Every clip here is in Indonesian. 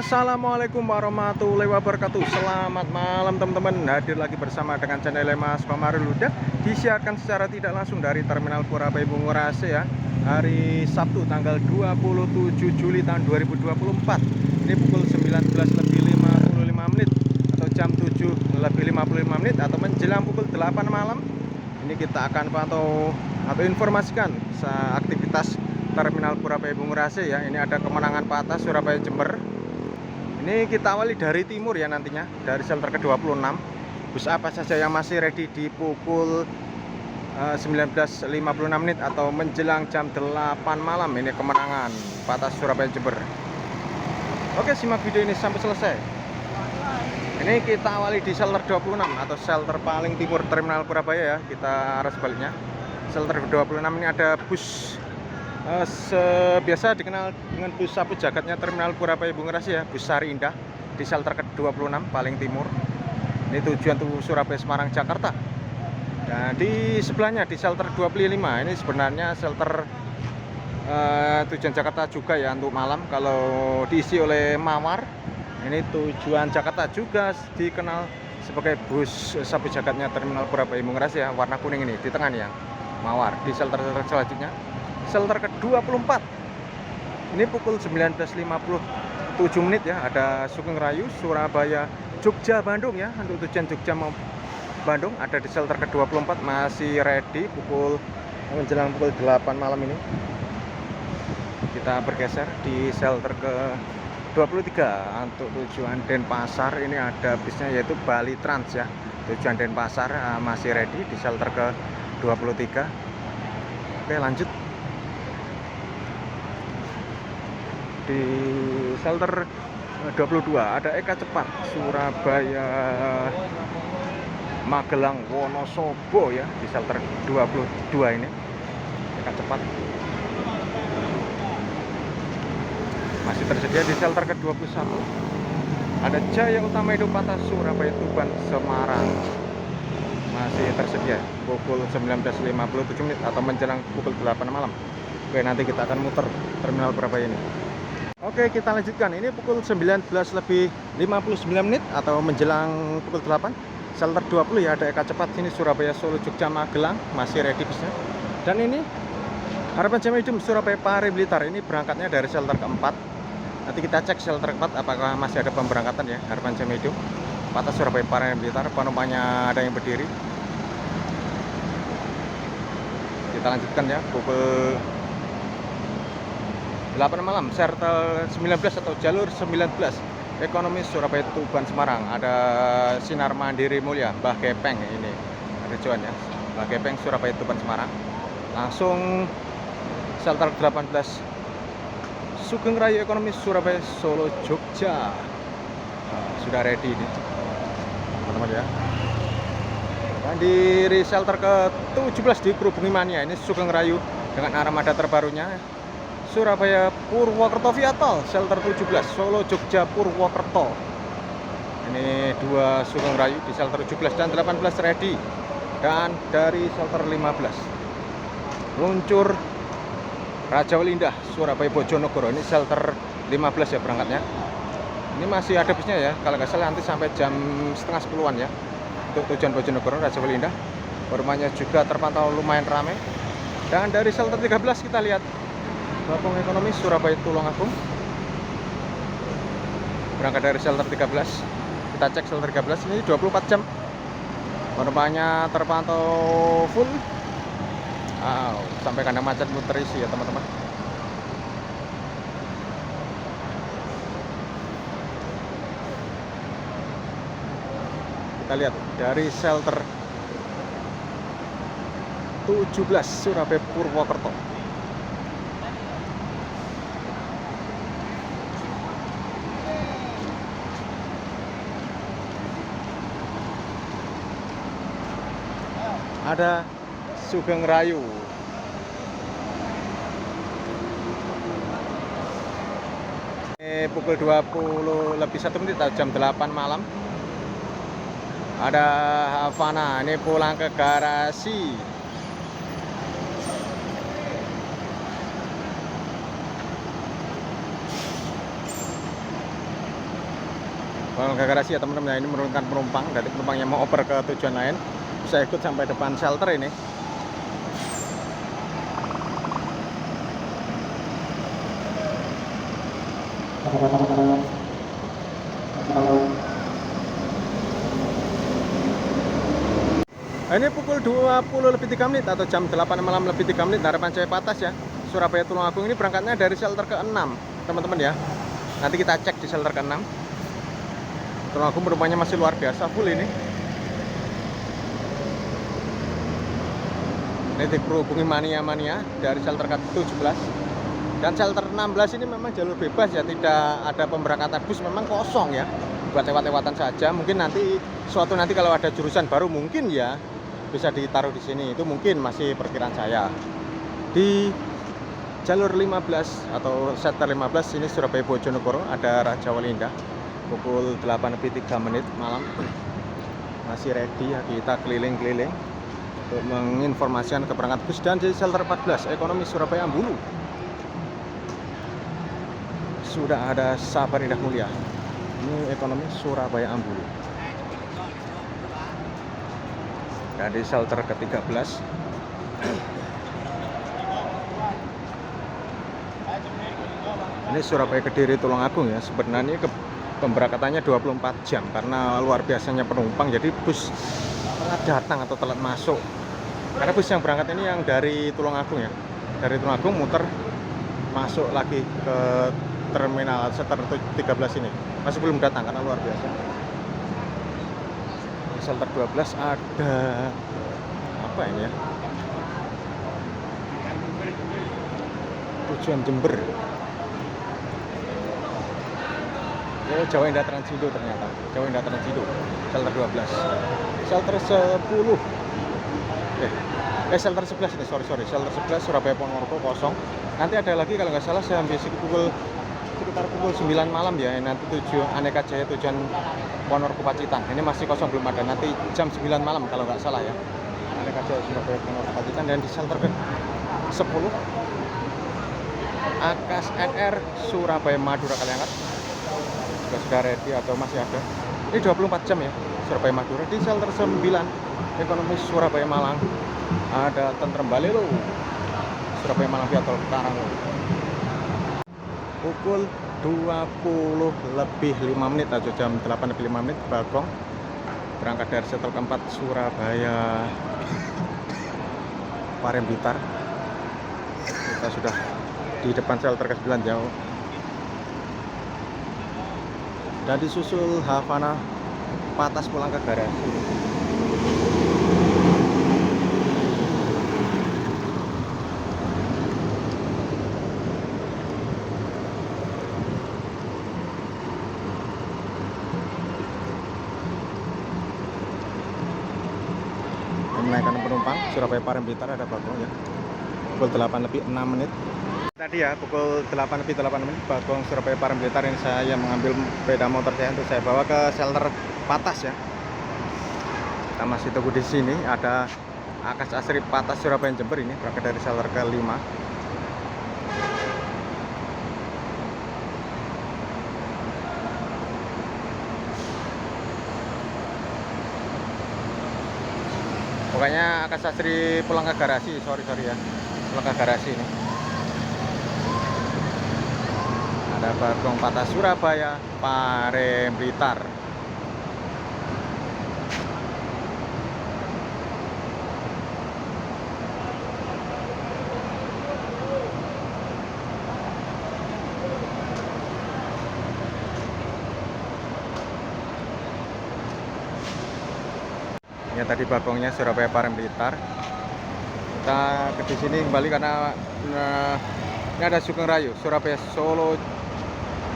Assalamualaikum warahmatullahi wabarakatuh. Selamat malam teman-teman. Hadir lagi bersama dengan channel Mas Komaruludak. Disiarkan secara tidak langsung dari Terminal Purabaya Bungurase ya. Hari Sabtu tanggal 27 Juli tahun 2024. Ini pukul 19.55 menit atau jam 7.55 menit atau menjelang pukul 8 malam. Ini kita akan pantau atau informasikan aktivitas Terminal Purabaya Bungurase ya. Ini ada kemenangan patah Surabaya Jember. Ini kita awali dari timur ya, nantinya dari shelter ke-26. Bus apa saja yang masih ready di pukul 19.56 menit atau menjelang jam 8 malam. Ini kemenangan patah Surabaya Jember. Oke, simak video ini sampai selesai. Ini kita awali di shelter 26 atau shelter paling timur Terminal Purabaya ya. Kita arah sebaliknya. Shelter 26 ini ada bus biasa dikenal dengan bus sapu jagatnya Terminal Purabaya Bungurase ya, bus Sari Indah di shelter ke-26 paling timur. Ini tujuan tuh Surabaya, Semarang, Jakarta. Dan di sebelahnya di shelter 25 ini sebenarnya shelter tujuan Jakarta juga ya untuk malam, kalau diisi oleh Mawar. Ini tujuan Jakarta juga dikenal sebagai bus sapu jagatnya Terminal Purabaya Bungurase ya, warna kuning ini di tengah nih ya, Mawar. Di shelter selanjutnya shelter ke-24 ini pukul 19.57 menit ya, ada Sugeng Rayu Surabaya Jogja Bandung ya, untuk tujuan Jogja mau Bandung ada di shelter ke-24 masih ready menjelang pukul 8 malam. Ini kita bergeser di shelter ke-23 untuk tujuan Denpasar. Ini ada bisnya yaitu Bali Trans ya, tujuan Denpasar masih ready di shelter ke-23. Oke, lanjut di shelter 22 ada Eka Cepat Surabaya Magelang Wonosobo ya, di shelter 22 ini Eka Cepat masih tersedia. Di shelter ke-21 ada Jaya Utama Hidup Patah Surabaya Tuban Semarang masih tersedia pukul 19.57 menit atau menjelang pukul 8 malam. Oke, nanti kita akan muter Terminal Purabaya ini. Oke, kita lanjutkan. Ini pukul 19.59 menit atau menjelang pukul 8. Shelter 20 ya, ada Eka Cepat ini Surabaya Solo Jogja Magelang masih ready bisnya. Dan ini Harapan Jaya Hidup Surabaya Pare Blitar, ini berangkatnya dari shelter keempat. Nanti kita cek shelter keempat apakah masih ada pemberangkatan ya. Harapan Jaya Hidup Patah Surabaya Pare Blitar, penumpangnya ada yang berdiri. Kita lanjutkan ya, pukul 8 malam shelter 19 atau jalur 19 ekonomi Surabaya Tuban Semarang, ada Sinar Mandiri Mulia Mbah Gepeng, ini ada tujuan ya, Mbah Gepeng Surabaya Tuban Semarang. Langsung shelter 18 Sugeng Rayu ekonomi Surabaya Solo Jogja sudah ready ini teman-teman ya. Dan di shelter ke-17 di Kerubungi Mania, ini Sugeng Rayu dengan armada terbarunya Surabaya Purwokerto Viatol shelter 17 Solo Jogja Purwokerto. Ini dua Sugeng Rayu di shelter 17 dan 18 ready. Dan dari shelter 15 luncur Raja Wali Indah Surabaya Bojonegoro, ini shelter 15 ya berangkatnya. Ini masih ada bisnya ya, kalau nggak salah nanti sampai jam setengah 10-an ya untuk tujuan Bojonegoro Raja Wali Indah. Rumahnya juga terpantau lumayan ramai. Dan dari shelter 13 kita lihat Bapong ekonomi Surabaya Tulungagung berangkat dari shelter 13. Kita cek shelter 13 ini 24 jam penumpangnya terpantau full. Sampai kandang macet terisi ya teman-teman. Kita lihat dari shelter 17 Surabaya Purwokerto. Ada Sugeng Rayu. Ini pukul 20.01 menit atau jam 8 malam. Ada Havana, ini pulang ke garasi. Polangga Garasi ya teman-teman ya, ini menurunkan penumpang dari penumpang yang mau oper ke tujuan lain bisa ikut sampai depan shelter ini. Nah, ini pukul 20 lebih 3 menit atau jam 8 malam lebih 3 menit harapan Jaya Patas ya. Surabaya Tulungagung ini berangkatnya dari shelter ke-6 teman-teman ya. Nanti kita cek di shelter ke-6. Tulungagung penumpangnya masih luar biasa full ini. Ini dihubungi mania-mania dari shelter ke-17. Dan shelter 16 ini memang jalur bebas ya, tidak ada pemberangkatan bus, memang kosong ya. Buat lewat-lewatan saja. Mungkin nanti kalau ada jurusan baru mungkin ya bisa ditaruh di sini. Itu mungkin masih perkiraan saya. Di jalur 15 atau shelter 15 ini Surabaya Bojonegoro ada Raja Wali Indah pukul 8 lebih 3 menit malam. Masih ready ya, kita keliling-keliling untuk menginformasikan keberangkatan bus. Dan di shelter 14 ekonomi Surabaya Ambulu sudah ada Sabar Indah Mulia. Ini ekonomi Surabaya Ambulu. Dan di shelter ke-13 ini Surabaya Kediri Tulungagung ya. Sebenarnya pemberangkatannya 24 jam karena luar biasanya penumpang, jadi bus telat datang atau telat masuk. Karena bus yang berangkat ini yang dari Tulungagung ya. Dari Tulungagung muter masuk lagi ke terminal shelter 13 ini. Masih belum datang karena luar biasa. Di shelter 12 ada apa ini ya? Tujuan Jember. Oh, Jawa Indah Transindo ternyata. Jawa Indah Transindo. Shelter 12. Shelter 10. Shelter 11 ini, sorry. Shelter 11 Surabaya Ponorogo kosong. Nanti ada lagi kalau nggak salah saya ambil sekitar pukul 9 malam ya. Nanti tujuan Aneka Jaya tujuan Ponorogo Pacitan. Ini masih kosong, belum ada. Nanti jam 9 malam kalau nggak salah ya. Aneka Jaya Surabaya Ponorogo Pacitan. Dan di shelter ke 10 Akas NR Surabaya Madura Kaliangat juga sudah ready atau masih ada. Ini 24 jam ya Surabaya Madura. Di shelter 9 ekonomi Surabaya Malang ada Tentrem Balelo Surabaya Malang via tol Karang. Pukul 20 lebih 5 menit atau jam 8 lebih 5 menit Bagong berangkat dari shelter keempat Surabaya Parem Blitar. Kita sudah di depan shelter ke-9 jauh. Dan disusul Havana Patas pulang ke garasi. Menaikkan penumpang Surabaya Parem Blitar ada Bagong ya. Pukul 8 lebih 6 menit. Tadi ya pukul 8 lebih 8 menit Bagong Surabaya Parem Blitar ini saya mengambil sepeda motor saya untuk saya bawa ke shelter Patas ya. Kita masih tunggu di sini ada Akas Asri Patas Surabaya Jember ini berangkat dari shelter ke-5. Pokoknya Akas Asri pulang ke garasi, sorry ya. Pulang ke garasi ini. Ada Bagong Patas Surabaya Parem Blitar. Ya tadi Bagongnya Surabaya Parem Blitar. Kita ke sini kembali karena ini ada Sugeng Rayu Surabaya Solo.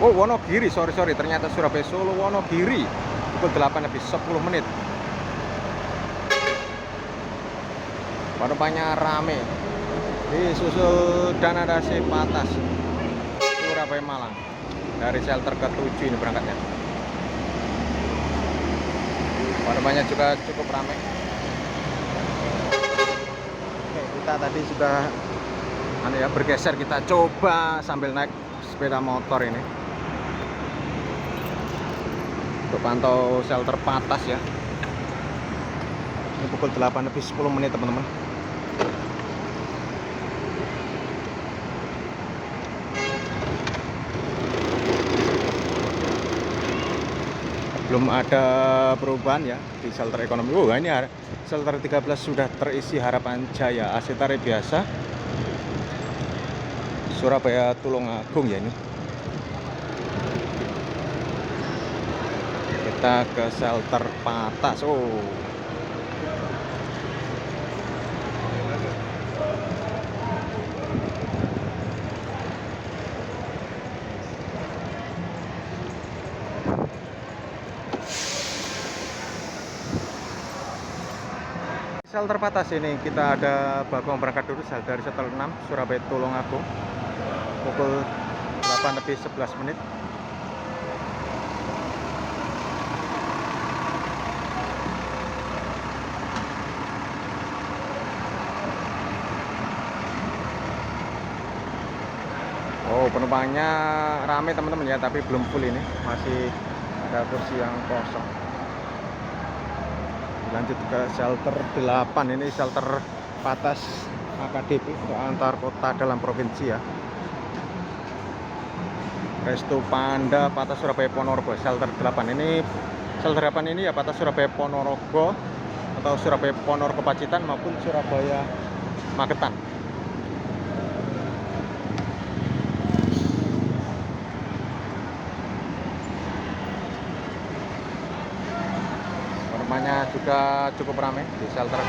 Oh, Wonogiri, sorry, ternyata Surabaya Solo Wonogiri pukul 8 lebih 10 menit. Penumpangnya rame. Disusul Danadasi Patas Surabaya Malang dari shelter ke-7 ini berangkatnya. Penumpangnya juga cukup ramai. Oke, kita tadi sudah bergeser, kita coba sambil naik sepeda motor ini. untuk pantau shelter Patas ya. Ini pukul 8 lebih 10 menit teman-teman. Belum ada perubahan ya di shelter ekonomi. Oh, ini shelter 13 sudah terisi Harapan Jaya, AC tarif biasa. Surabaya Tulungagung ya ini. Kita ke shelter Patas. Oh. Shelter Patas ini kita ada bagong berangkat dulu dari shuttle 6 Surabaya Tulungagung pukul 8 lebih 11 menit. Oh, penumpangnya rame teman-teman ya, tapi belum full ini, masih ada kursi yang kosong. Lanjut ke shelter 8, ini shelter Patas AKDP untuk antar kota dalam provinsi ya. Resto Panda Patas Surabaya Ponorogo shelter 8. Ini shelter 8 ini ya Patas Surabaya Ponorogo atau Surabaya Ponorogo Pacitan maupun Surabaya Magetan. Rumahnya juga cukup ramai di shelter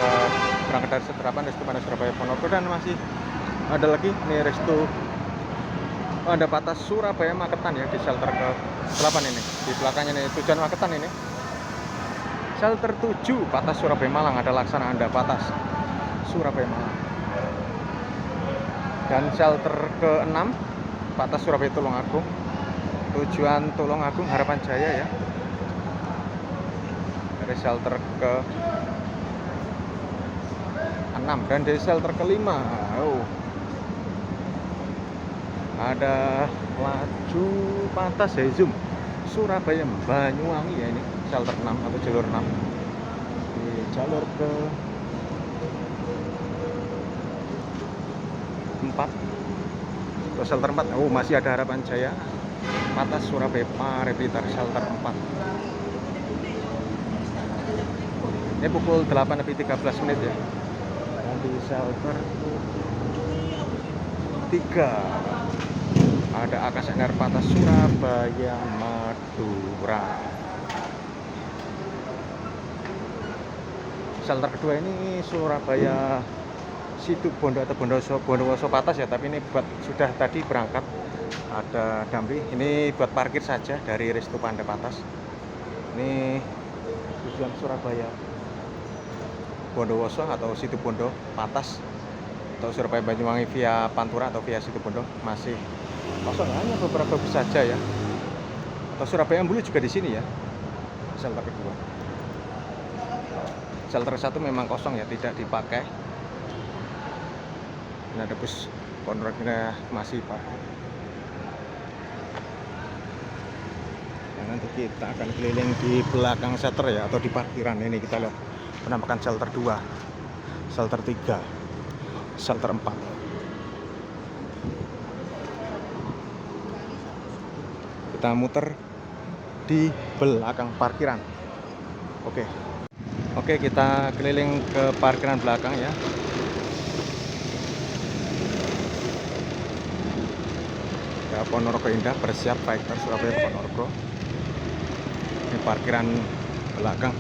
berangkat dari shelter 8 Resto Panda Surabaya Ponorogo, dan masih ada lagi nih Resto Panda Patas Surabaya Magetan ya di shelter ke 8 ini. Di belakangnya nih tujuan Magetan ini. Shelter 7 Patas Surabaya Malang ada Laksana Anda Patas Surabaya Malang. Dan shelter ke 6 Patas Surabaya Tulungagung. Tujuan Tulungagung Harapan Jaya ya. Dari shelter ke 6 dan dari shelter ke 5 ada laju Patas Zoom Surabaya Banyuwangi ya, ini shelter 6 atau jalur 6. Di jalur ke 4 atau shelter 4 masih ada Harapan Jaya Patas Surabaya Pare Blitar shelter 4. Ini pukul 8 lebih 13 menit ya. Dan di shelter 3 ada AKSNR Patas Surabaya Madura. Shelter kedua ini Surabaya Situbondo atau Bondowoso Patas ya, tapi ini buat sudah tadi berangkat. Ada Damri, ini buat parkir saja dari Resto Panda Patas. Ini tujuan Surabaya Bondowoso atau Situbondo Patas atau Surabaya Banyuwangi via Pantura atau via Situbondo masih kosong, hanya beberapa bus saja ya. Atau Surabaya Ambulu juga di sini ya. Shelter kedua. Shelter 1 memang kosong ya, tidak dipakai. Ini ada bus kontraknya masih pakai. Dan nanti kita akan keliling di belakang shelter ya, atau di parkiran. Ini kita lihat penampakan shelter 2, shelter 3, shelter 4. Kita muter di belakang parkiran. Oke, kita keliling ke parkiran belakang ya. Ya, Ponorogo Indah bersiap Victor Surabaya Ponorogo. Ini parkiran belakang.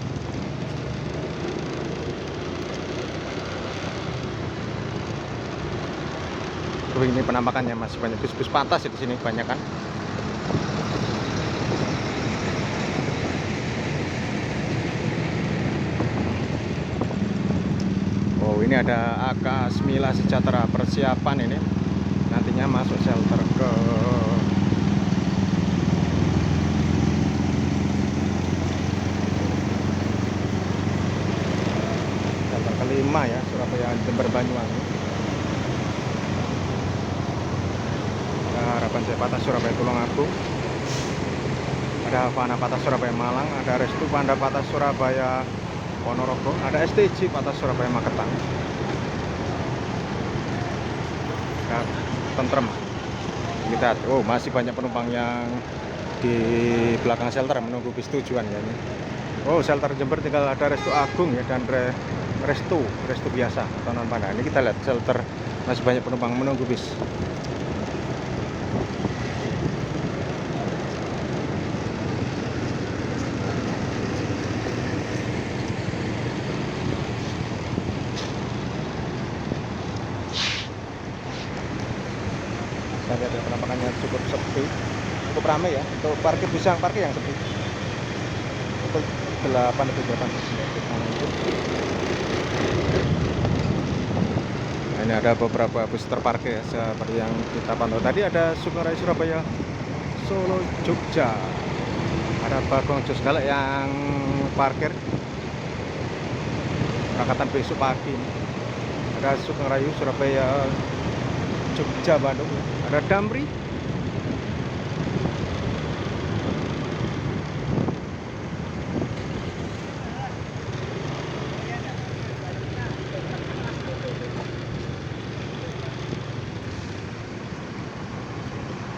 Ini penampakannya masih banyak bus-bus Patas di sini banyak kan. Oh, ini ada AK Smila Sejahtera persiapan ini nantinya masuk shelter ke shelter kelima ya, Surabaya Jember Banyuwangi. Harapan Jaya Patas Surabaya Tulungagung. Ada Havana Patah Surabaya Malang, ada Restu Panda Patah Surabaya Ponorogo, ada STJ Patah Surabaya Magetan. Nah, tentrem. Kita, oh masih banyak penumpang yang di belakang shelter menunggu bis tujuan ya ini. Oh, shelter Jember tinggal ada Restu Agung ya dan Restu biasa atau non Panda. Ini kita lihat shelter masih banyak penumpang menunggu bis. Saya lihat penampakannya cukup sepi, cukup ramai ya. Untuk parkir bisa parkir yang sepi. Untuk 8 atau 8. Nah, ini ada beberapa bus terparkir ya, seperti yang kita pantau tadi. Ada Sugeng Raya Surabaya Solo Jogja, ada Bagong Jos Galak yang parkir berangkatan besok pagi. Ada Sugeng Raya Surabaya Jogja Bandung, ada Damri.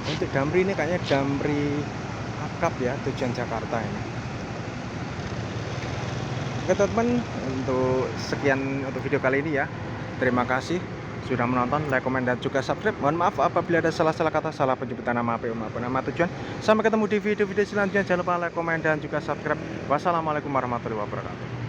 Untuk Damri ini kayaknya Damri Akap ya, tujuan Jakarta ini. Oke teman-teman, untuk sekian untuk video kali ini ya. Terima kasih sudah menonton, like, komen, dan juga subscribe. Mohon maaf apabila ada salah-salah kata, salah penyebutan nama APU maupun nama tujuan. Sampai ketemu di video-video selanjutnya. Jangan lupa like, komen, dan juga subscribe. Wassalamualaikum warahmatullahi wabarakatuh.